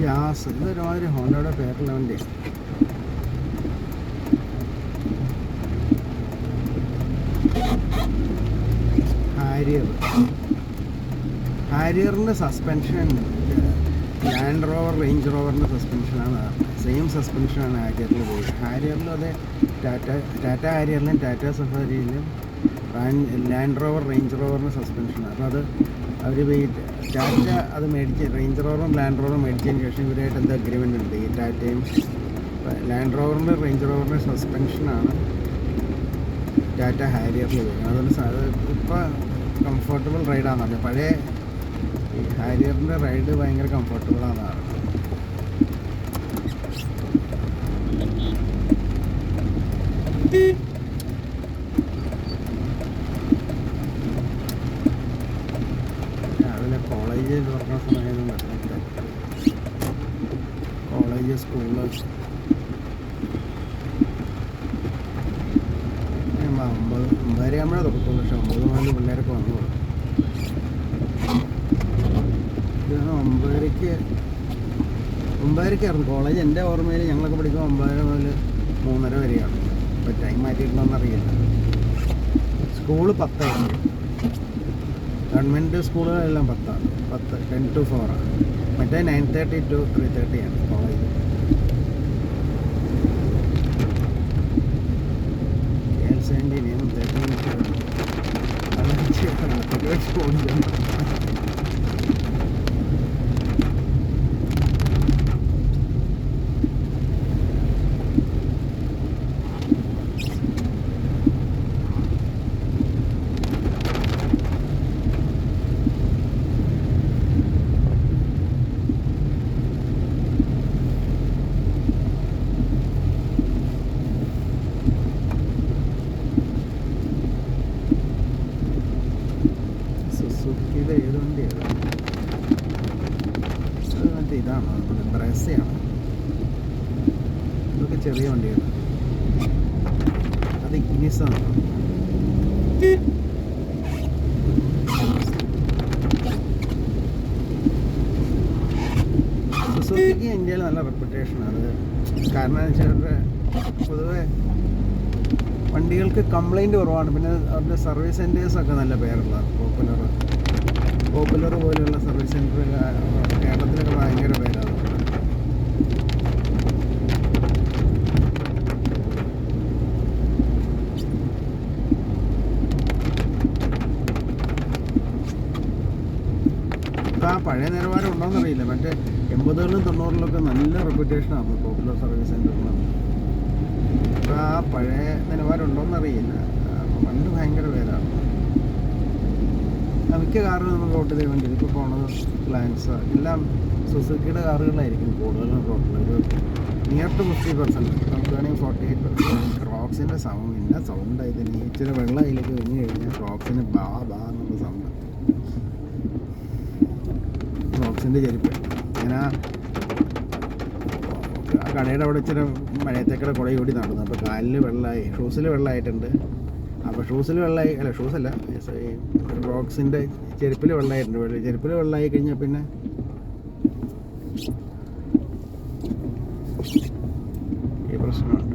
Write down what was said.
Jazz ഇതൊരുമാതിരി ഹോണ്ടയുടെ പേരുള്ള വണ്ടിയാണ്. ഹാരിയറിൻ്റെ സസ്പെൻഷൻ ലാൻഡ് റോവർ റേഞ്ച് റോവറിൻ്റെ സസ്പെൻഷനാണ്, സെയിം സസ്പെൻഷനാണ് ഹാരിയറിൽ പോയി. ഹാരിയറിലും അതെ, ടാറ്റ ഹാരിയറിലും ടാറ്റ സഫാരിയിലും ലാൻഡ് റോവർ റേഞ്ച് റോവറിൻ്റെ സസ്പെൻഷനാണ്. അപ്പോൾ അത് അവർ ടാറ്റ അത് മേടിച്ച് റേഞ്ച് റോവറും ലാൻഡ് റോവറും മേടിച്ചതിന് ശേഷം ഇവരായിട്ട് എന്താ അഗ്രിമെൻ്റ് ഉണ്ട്. ഈ ടാറ്റയും ലാൻഡ് റോവറിൻ്റെ റേഞ്ച് റോവറിൻ്റെ സസ്പെൻഷനാണ് ടാറ്റ ഹാരിയറിൽ വരുന്നത്. അതുകൊണ്ട് അത് ഇപ്പോൾ കംഫർട്ടബിൾ റൈഡാണെന്ന് പറഞ്ഞത്. പഴയ ഈ ഹാരിയറിൻ്റെ റൈഡ് ഭയങ്കര കംഫർട്ടബിളാണെന്നാണ്. രാവിലെ കോളേജ് തുറക്കുന്ന സമയമൊന്നും പറ്റില്ല. കോളേജ് സ്കൂള് 9:30 ആകുമ്പോഴേ തുറക്കുള്ളൂ. പക്ഷെ 9 പിള്ളേരൊക്കെ വന്നു. ഇതാണ് 9:30 കോളേജ്. എൻ്റെ ഓർമ്മയിൽ ഞങ്ങളൊക്കെ പഠിക്കുമ്പോൾ 9 മുതൽ 3:30 വരെയാണ്. ഇപ്പോൾ ടൈം മാറ്റിയിട്ടുണ്ടോയെന്നറിയില്ല. സ്കൂള് 10 ഗവൺമെൻറ് സ്കൂളുകളെല്ലാം 10 to 4 മറ്റേ 9:30 to 3:30 ആണ് കോളേജ്. ഇനിയും 30 മിനിറ്റ് സുസുക്കിയുടെ ഏത് വണ്ടിയാണ് അത്? മറ്റേ ഇതാണ്, നമ്മുടെ ബ്രസയാണ്. ഇതൊക്കെ ചെറിയ വണ്ടിയാണ്. അത് ഇഗ്നിസാണ്. സുസുക്കിക്ക് ഇന്ത്യയിൽ നല്ല റെപ്യൂട്ടേഷനാണ്. കാരണം എന്ന് വെച്ചാൽ പൊതുവെ വണ്ടികൾക്ക് കംപ്ലൈൻറ്റ് കുറവാണ്. പിന്നെ അവരുടെ സർവീസ് സെൻറ്റേഴ്സൊക്കെ നല്ല പേരുള്ളതാണ്. പോപ്പുലർ പോലെയുള്ള സർവീസ് സെൻറ്റർ കേരളത്തിലൊക്കെ ഭയങ്കര പേരാണ്. ഇപ്പം ആ പഴയ നിലവാരം ഉണ്ടോയെന്നറിയില്ല. മറ്റേ 80കളിലും 90കളിലൊക്കെ നല്ല റെപ്യൂട്ടേഷനാണ് പോപ്പുലർ സർവീസ് സെൻറ്ററിന്. ഇപ്പം ആ പഴയ നിലവാരം ഉണ്ടോയെന്നറിയില്ല. പണ്ട് ഭയങ്കര പേരാണ്. മിക്ക കാറുകൾ നമ്മൾ റോട്ടിൽ വേണ്ടി ഇപ്പോൾ പോണത് ഗ്ലാൻസ് എല്ലാം സുസുക്കിയുടെ കാറുകളിലായിരിക്കും കൂടുതലും റോട്ടിൽ. ഒരു നിയർ ടു 50%, നമുക്ക് വേണമെങ്കിൽ 48%. റോക്സിൻ്റെ സൗണ്ട് ഇന്ന സൗണ്ടായി തന്നെ. ഇച്ചിരി വെള്ളം അതിലേക്ക് കഴിഞ്ഞ് കഴിഞ്ഞാൽ റോക്സിന് ബാ എന്നുള്ള സൗണ്ട്. റോക്സിൻ്റെ ചെരുപ്പ് ഇങ്ങനെ ആ കടയുടെ അവിടെ ഇച്ചിരി മഴയത്തേക്കടെ കുടയോടി നടന്നു. അപ്പോൾ കാലിൽ വെള്ളമായി, ഷൂസിൽ വെള്ളമായിട്ടുണ്ട്. അപ്പോൾ ഷൂസിൽ വെള്ളമായി, അല്ല ഷൂസല്ല, റോക്സിൻ്റെ ചെരുപ്പിൽ വെള്ളമായിട്ടുണ്ട്. ചെരുപ്പിൽ വെള്ളമായി കഴിഞ്ഞാൽ പിന്നെ ഈ പ്രശ്നമാണ്.